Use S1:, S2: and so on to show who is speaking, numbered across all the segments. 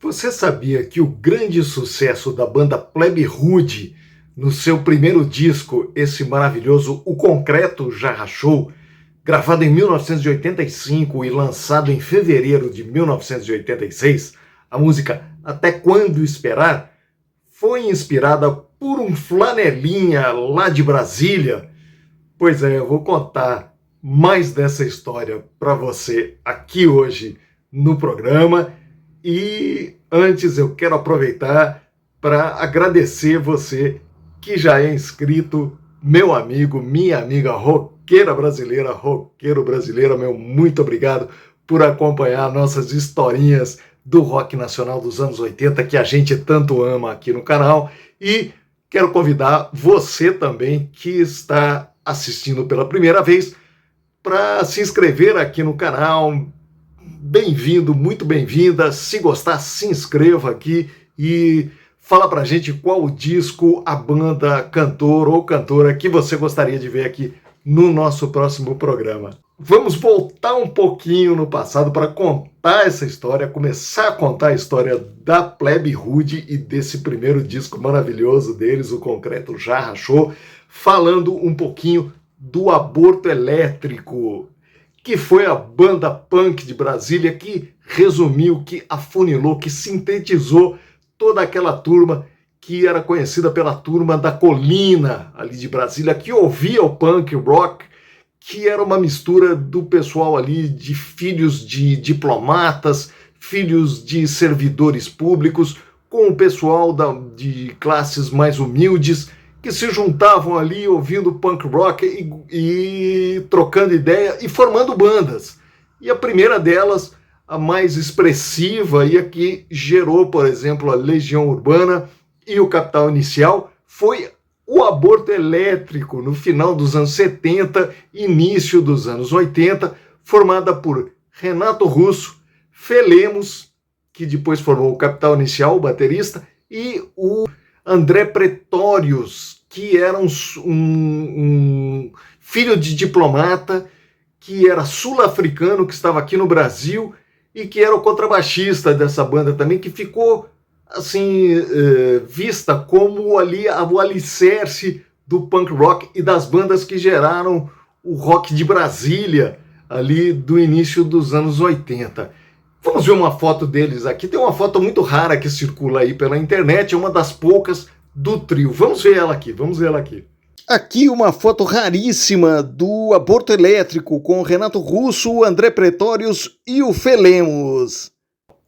S1: Você sabia que o grande sucesso da banda Plebe Rude, no seu primeiro disco, esse maravilhoso O Concreto Já Rachou, gravado em 1985 e lançado em fevereiro de 1986, a música Até Quando Esperar, foi inspirada por um flanelinha lá de Brasília? Pois é, eu vou contar mais dessa história para você aqui hoje no programa. E antes eu quero aproveitar para agradecer você que já é inscrito, meu amigo, minha amiga roqueira brasileira, roqueiro brasileira, meu muito obrigado por acompanhar nossas historinhas do rock nacional dos anos 80 que a gente tanto ama aqui no canal. E quero convidar você também que está assistindo pela primeira vez para se inscrever aqui no canal. Bem-vindo, muito bem-vinda. Se gostar, se inscreva aqui e fala pra gente qual o disco, a banda, cantor ou cantora que você gostaria de ver aqui no nosso próximo programa. Vamos voltar um pouquinho no passado para contar essa história, começar a contar a história da Plebe Rude e desse primeiro disco maravilhoso deles, O Concreto Já Rachou, falando um pouquinho do Aborto Elétrico, que foi a banda punk de Brasília que resumiu, que afunilou, que sintetizou toda aquela turma que era conhecida pela turma da colina ali de Brasília, que ouvia o punk rock, que era uma mistura do pessoal ali de filhos de diplomatas, filhos de servidores públicos, com o pessoal de classes mais humildes, que se juntavam ali ouvindo punk rock e trocando ideia e formando bandas. E a primeira delas, a mais expressiva e a que gerou, por exemplo, a Legião Urbana e o Capital Inicial, foi o Aborto Elétrico, no final dos anos 70, início dos anos 80, formada por Renato Russo, Felemos, que depois formou o Capital Inicial, o baterista, e o André Pretórios, que era um filho de diplomata, que era sul-africano, que estava aqui no Brasil, e que era o contrabaixista dessa banda também, que ficou assim vista como ali o alicerce do punk rock e das bandas que geraram o rock de Brasília, ali do início dos anos 80. Vamos ver uma foto deles aqui. Tem uma foto muito rara que circula aí pela internet, é uma das poucas do trio. Vamos ver ela aqui, vamos ver ela aqui. Aqui uma foto raríssima do Aborto Elétrico com o Renato Russo, o André Pretórios e o Felemos.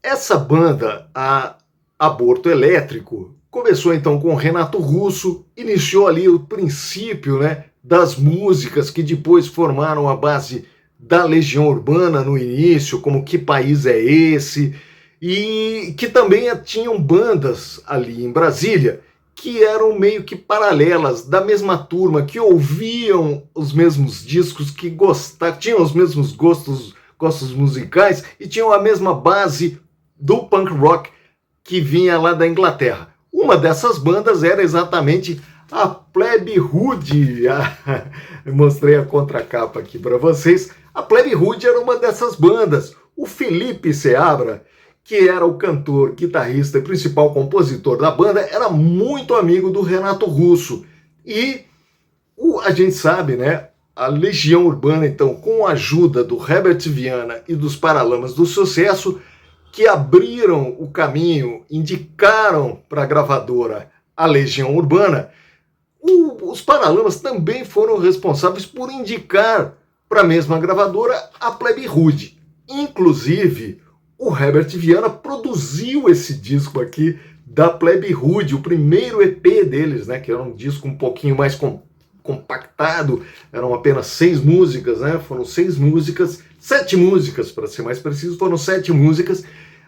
S1: Essa banda, a Aborto Elétrico, começou então com o Renato Russo, iniciou ali o princípio, né, das músicas que depois formaram a base da Legião Urbana no início, como Que País é Esse, e que também tinham bandas ali em Brasília que eram meio que paralelas, da mesma turma, que ouviam os mesmos discos, que tinham os mesmos gostos musicais e tinham a mesma base do punk rock que vinha lá da Inglaterra. Uma dessas bandas era exatamente a Plebe Rude. Eu mostrei a contracapa aqui para vocês. A Plebe Rude era uma dessas bandas. O Felipe Seabra, que era o cantor, guitarrista e principal compositor da banda, era muito amigo do Renato Russo. E a gente sabe, né? A Legião Urbana, então, com a ajuda do Herbert Viana e dos Paralamas do Sucesso, que abriram o caminho, indicaram para a gravadora a Legião Urbana, os Paralamas também foram responsáveis por indicar para a mesma gravadora a Plebe Rude. Inclusive, o Herbert Viana produziu esse disco aqui da Plebe Rude, o primeiro EP deles, né, que era um disco um pouquinho mais compactado, eram apenas 6 músicas, né, foram 6 músicas, 7 músicas, para ser mais preciso, foram 7 músicas,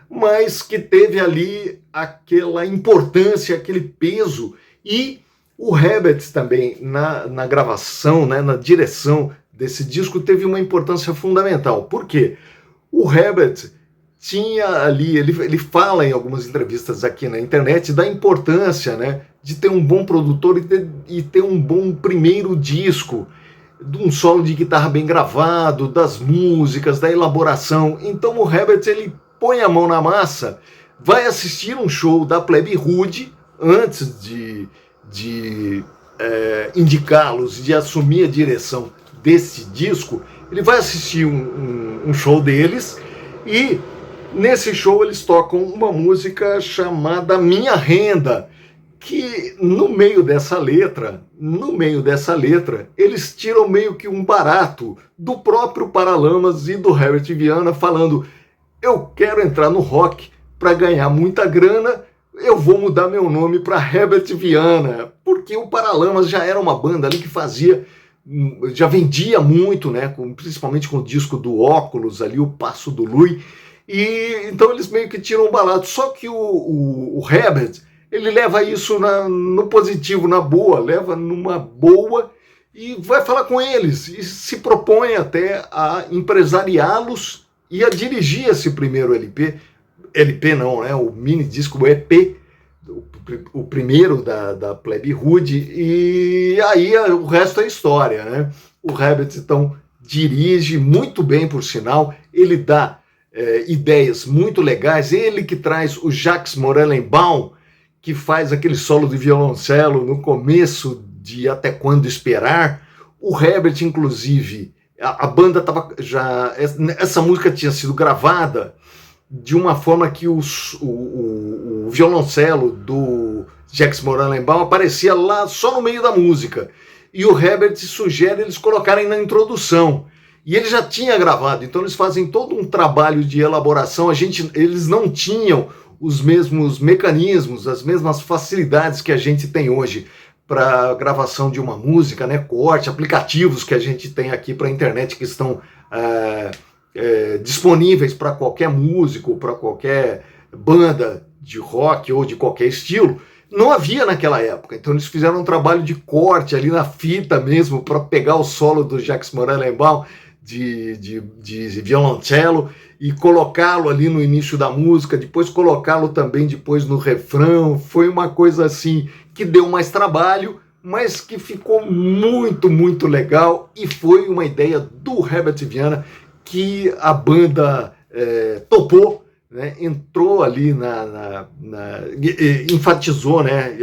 S1: mas que teve ali aquela importância, aquele peso, e o Herbert também, na gravação, né, na direção desse disco, teve uma importância fundamental. Por quê? O Herbert tinha ali, ele fala em algumas entrevistas aqui na internet da importância, né, de ter um bom produtor e ter um bom primeiro disco, de um solo de guitarra bem gravado, das músicas, da elaboração. Então o Herbert, ele põe a mão na massa vai assistir um show da Plebe Rude antes de indicá-los, de assumir a direção desse disco. Ele vai assistir um show deles e nesse show eles tocam uma música chamada Minha Renda, que no meio dessa letra, eles tiram meio que um barato do próprio Paralamas e do Herbert Viana, falando: eu quero entrar no rock para ganhar muita grana, eu vou mudar meu nome para Herbert Viana, porque o Paralamas já era uma banda ali que já vendia muito, né, principalmente com o disco do Óculos ali, o Passo do Lui, e então eles meio que tiram um barato. Só que o Herbert, ele leva isso no positivo, na boa, leva numa boa e vai falar com eles e se propõe até a empresariá-los e a dirigir esse primeiro LP não, né? O mini disco, o EP, o primeiro da Plebe Rude, e aí o resto é história, né? O Herbert, então, dirige muito bem, por sinal, ele dá ideias muito legais, ele que traz o Jacques Morellenbaum, que faz aquele solo de violoncelo no começo de Até Quando Esperar. O Herbert, inclusive, a banda estava já... Essa música tinha sido gravada de uma forma que o violoncelo do Jacques Morellenbaum aparecia lá só no meio da música. E o Herbert sugere eles colocarem na introdução. E ele já tinha gravado, então eles fazem todo um trabalho de elaboração. Eles não tinham os mesmos mecanismos, as mesmas facilidades que a gente tem hoje para gravação de uma música, né? Corte, aplicativos que a gente tem aqui para a internet que estão disponíveis para qualquer músico, para qualquer banda de rock ou de qualquer estilo. Não havia naquela época, então eles fizeram um trabalho de corte ali na fita mesmo para pegar o solo do Jacques Morellenbaum de violoncelo e colocá-lo ali no início da música, depois colocá-lo também depois no refrão. Foi uma coisa assim que deu mais trabalho, mas que ficou muito, muito legal, e foi uma ideia do Herbert Viana que a banda topou, né? Entrou ali enfatizou, né?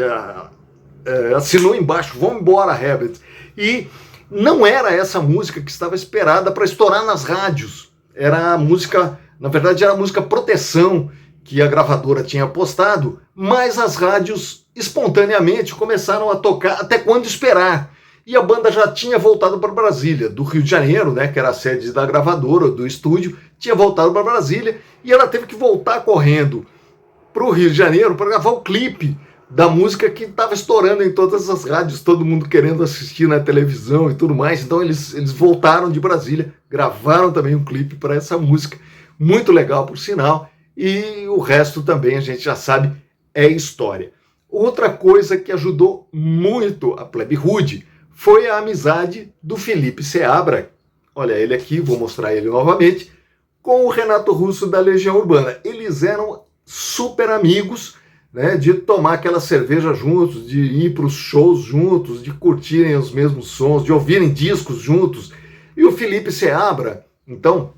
S1: Assinou embaixo: vamos embora, Herbert. E não era essa música que estava esperada para estourar nas rádios. Era a música, na verdade, era a música Proteção, que a gravadora tinha postado, mas as rádios espontaneamente começaram a tocar Até Quando Esperar. E a banda já tinha voltado para Brasília, do Rio de Janeiro, né, que era a sede da gravadora, do estúdio, tinha voltado para Brasília, e ela teve que voltar correndo para o Rio de Janeiro para gravar o clipe da música que estava estourando em todas as rádios, todo mundo querendo assistir na televisão e tudo mais. Então eles voltaram de Brasília, gravaram também um clipe para essa música, muito legal por sinal, e o resto também a gente já sabe, é história. Outra coisa que ajudou muito a Plebe Rude foi a amizade do Felipe Seabra, olha ele aqui, vou mostrar ele novamente, com o Renato Russo da Legião Urbana. Eles eram super amigos, né, de tomar aquela cerveja juntos, de ir para os shows juntos, de curtirem os mesmos sons, de ouvirem discos juntos. E o Felipe Seabra, então,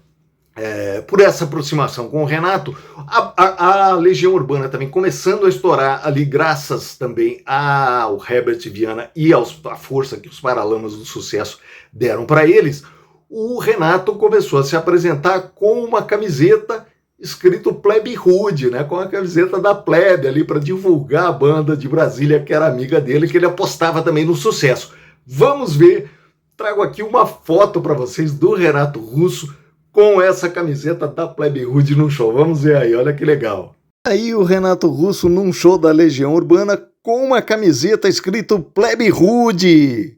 S1: por essa aproximação com o Renato, a Legião Urbana também começando a estourar ali, graças também ao Herbert Viana e à força que os Paralamas do Sucesso deram para eles, o Renato começou a se apresentar com uma camiseta escrito Plebe Rude, né, com a camiseta da Plebe ali para divulgar a banda de Brasília, que era amiga dele, que ele apostava também no sucesso. Vamos ver, trago aqui uma foto para vocês do Renato Russo com essa camiseta da Plebe Rude no show. Vamos ver aí, olha que legal. Aí o Renato Russo num show da Legião Urbana com uma camiseta escrito Plebe Rude.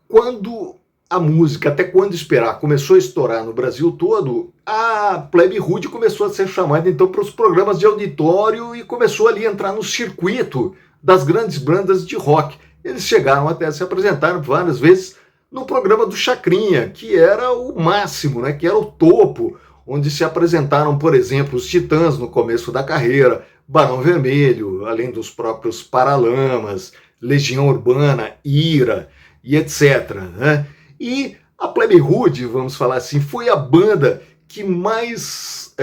S1: Quando a música Até Quando Esperar começou a estourar no Brasil todo, a Plebe Rude começou a ser chamada então para os programas de auditório e começou ali a entrar no circuito das grandes bandas de rock. Eles chegaram até a se apresentar várias vezes no programa do Chacrinha, que era o máximo, né, que era o topo, onde se apresentaram, por exemplo, os Titãs no começo da carreira, Barão Vermelho, além dos próprios Paralamas, Legião Urbana, Ira e etc., né? E a Plebe Rude, vamos falar assim, foi a banda que mais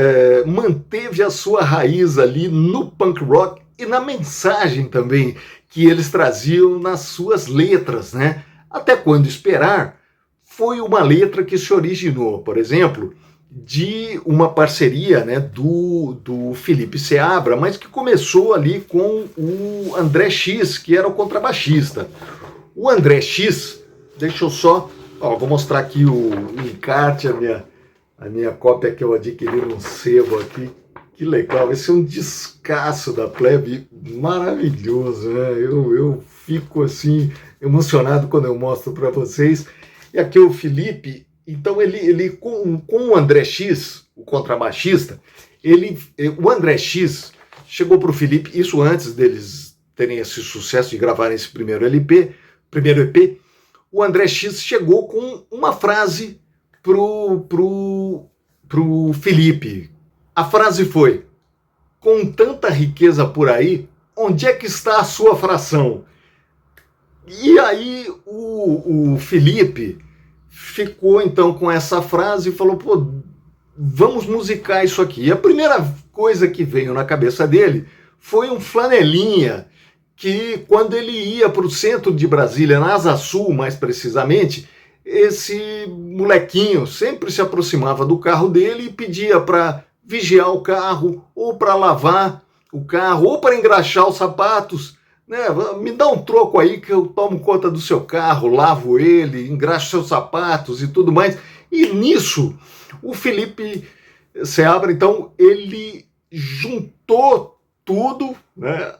S1: manteve a sua raiz ali no punk rock e na mensagem também que eles traziam nas suas letras, né? Até Quando Esperar foi uma letra que se originou, por exemplo, de uma parceria, né, do Felipe Seabra, mas que começou ali com o André X, que era o contrabaixista. O André X, deixa eu só, vou mostrar aqui o encarte, a minha cópia que eu adquiri num sebo aqui. Que legal, esse é um descasso da Plebe, maravilhoso, né? Eu fico assim emocionado quando eu mostro para vocês. E aqui o Felipe, então ele com o André X, o contrabaixista, o André X chegou para o Felipe, isso antes deles terem esse sucesso de gravarem esse primeiro EP, o André X chegou com uma frase pro Felipe. A frase foi: com tanta riqueza por aí, onde é que está a sua fração? E aí o Felipe ficou então com essa frase e falou, pô, vamos musicar isso aqui. E a primeira coisa que veio na cabeça dele foi um flanelinha que, quando ele ia para o centro de Brasília, na Asa Sul mais precisamente, esse molequinho sempre se aproximava do carro dele e pedia para vigiar o carro, ou para lavar o carro, ou para engraxar os sapatos, né? Me dá um troco aí que eu tomo conta do seu carro, lavo ele, engraxo seus sapatos e tudo mais. E nisso, o Felipe Seabra, então, ele juntou tudo, né?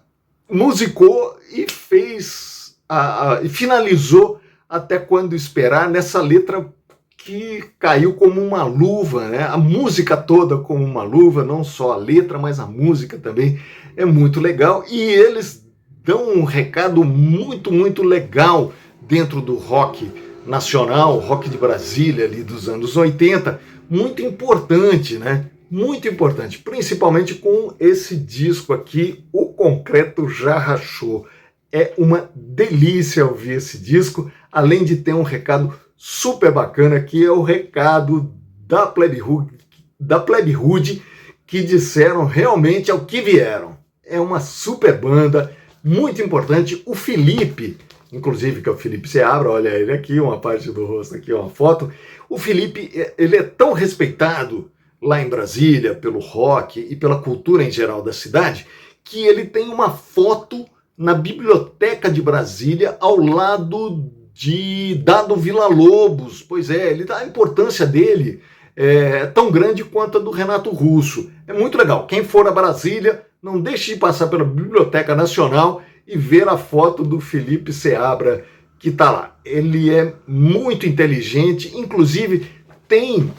S1: Musicou e fez, e finalizou Até Quando Esperar, nessa letra que caiu como uma luva, né? A música toda como uma luva, não só a letra, mas a música também é muito legal. E eles dão um recado muito, muito legal dentro do rock nacional, rock de Brasília ali dos anos 80, muito importante, né? Muito importante, principalmente com esse disco aqui, O Concreto Já Rachou. É uma delícia ouvir esse disco, além de ter um recado super bacana, que é o recado da Plebe Rude, que disseram realmente ao que vieram. É uma super banda, muito importante. O Felipe, inclusive, que é o Felipe Seabra, olha ele aqui, uma parte do rosto aqui, uma foto. O Felipe, ele é tão respeitado lá em Brasília pelo rock e pela cultura em geral da cidade, que ele tem uma foto na Biblioteca de Brasília ao lado de Dado Villa-Lobos. Pois é, a importância dele é tão grande quanto a do Renato Russo. É muito legal. Quem for a Brasília, não deixe de passar pela Biblioteca Nacional e ver a foto do Felipe Seabra que está lá. Ele é muito inteligente, inclusive tem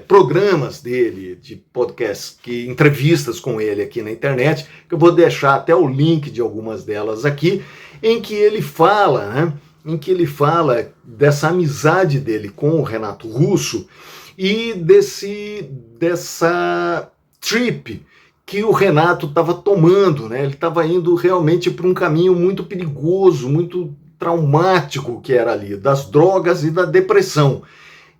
S1: programas dele, de podcast, entrevistas com ele aqui na internet, que eu vou deixar até o link de algumas delas aqui, em que ele fala, né? Em que ele fala dessa amizade dele com o Renato Russo e dessa trip que o Renato estava tomando, né? Ele estava indo realmente para um caminho muito perigoso, muito traumático que era ali, das drogas e da depressão.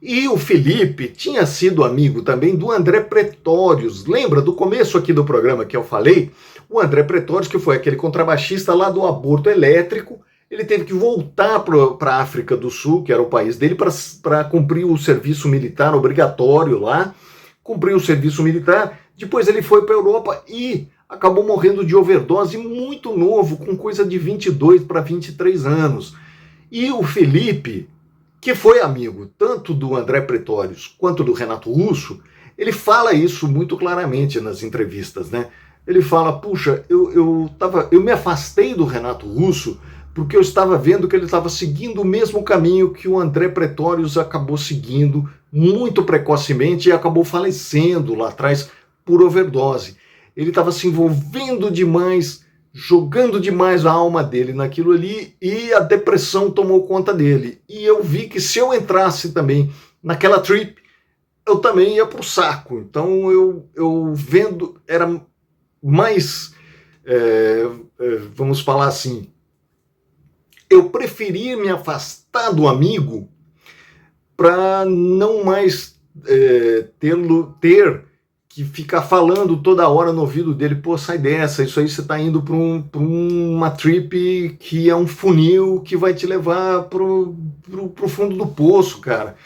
S1: E o Felipe tinha sido amigo também do André Pretórios. Lembra do começo aqui do programa que eu falei? O André Pretórios, que foi aquele contrabaixista lá do Aborto Elétrico, ele teve que voltar para a África do Sul, que era o país dele, para cumprir o serviço militar obrigatório lá. Cumpriu o serviço militar, depois ele foi para a Europa e acabou morrendo de overdose muito novo, com coisa de 22 para 23 anos. E o Felipe, que foi amigo tanto do André Pretórios quanto do Renato Russo, ele fala isso muito claramente nas entrevistas, né? Ele fala, puxa, eu me afastei do Renato Russo porque eu estava vendo que ele estava seguindo o mesmo caminho que o André Pretórios acabou seguindo muito precocemente e acabou falecendo lá atrás por overdose. Ele estava se envolvendo demais, jogando demais a alma dele naquilo ali e a depressão tomou conta dele. E eu vi que se eu entrasse também naquela trip, eu também ia pro saco. Então eu vendo, era mais, vamos falar assim, eu preferi me afastar do amigo para não mais ter que ficar falando toda hora no ouvido dele, pô, sai dessa, isso aí você está indo para uma trip que é um funil que vai te levar pro fundo do poço, cara.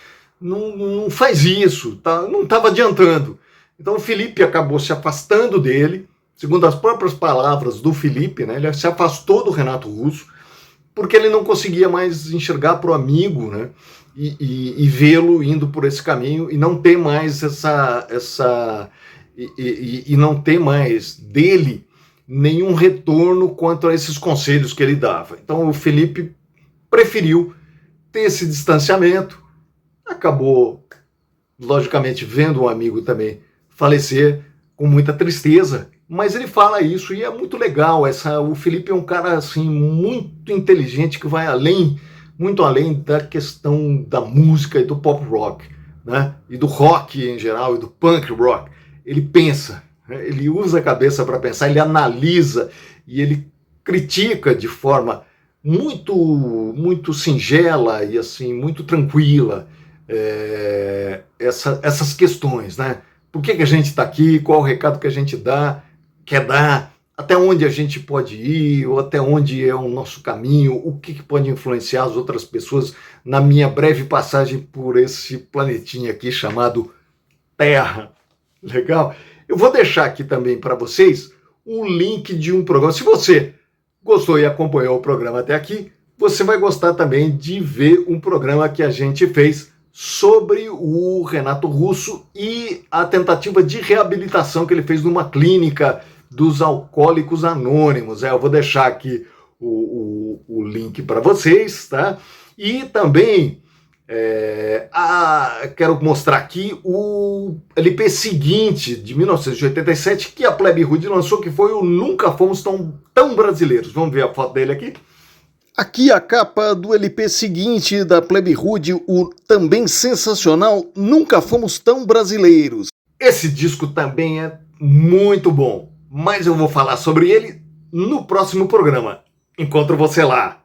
S1: Não faz isso, tá? Não estava adiantando. Então o Felipe acabou se afastando dele, segundo as próprias palavras do Felipe, né? Ele se afastou do Renato Russo, porque ele não conseguia mais enxergar para o amigo, né? E vê-lo indo por esse caminho e não ter mais e não ter mais dele nenhum retorno quanto a esses conselhos que ele dava. Então o Felipe preferiu ter esse distanciamento, acabou, logicamente, vendo um amigo também falecer com muita tristeza, mas ele fala isso e é muito legal. O Felipe é um cara assim muito inteligente que vai muito além da questão da música e do pop rock, né? E do rock em geral e do punk rock. Ele pensa, né? Ele usa a cabeça para pensar, ele analisa e ele critica de forma muito singela e assim muito tranquila essas questões, né? Por que a gente está aqui? Qual o recado que a gente quer dar? Até onde a gente pode ir? Ou até onde é o nosso caminho? O que pode influenciar as outras pessoas na minha breve passagem por esse planetinha aqui chamado Terra? Legal? Eu vou deixar aqui também para vocês o link de um programa. Se você gostou e acompanhou o programa até aqui, você vai gostar também de ver um programa que a gente fez sobre o Renato Russo e a tentativa de reabilitação que ele fez numa clínica dos Alcoólicos Anônimos. Eu vou deixar aqui o link para vocês, tá? E também quero mostrar aqui o LP seguinte, de 1987, que a Plebe Rude lançou, que foi o Nunca Fomos Tão Brasileiros. Vamos ver a foto dele aqui? Aqui a capa do LP seguinte da Plebe Rude, o também sensacional Nunca Fomos Tão Brasileiros. Esse disco também é muito bom, mas eu vou falar sobre ele no próximo programa. Encontro você lá.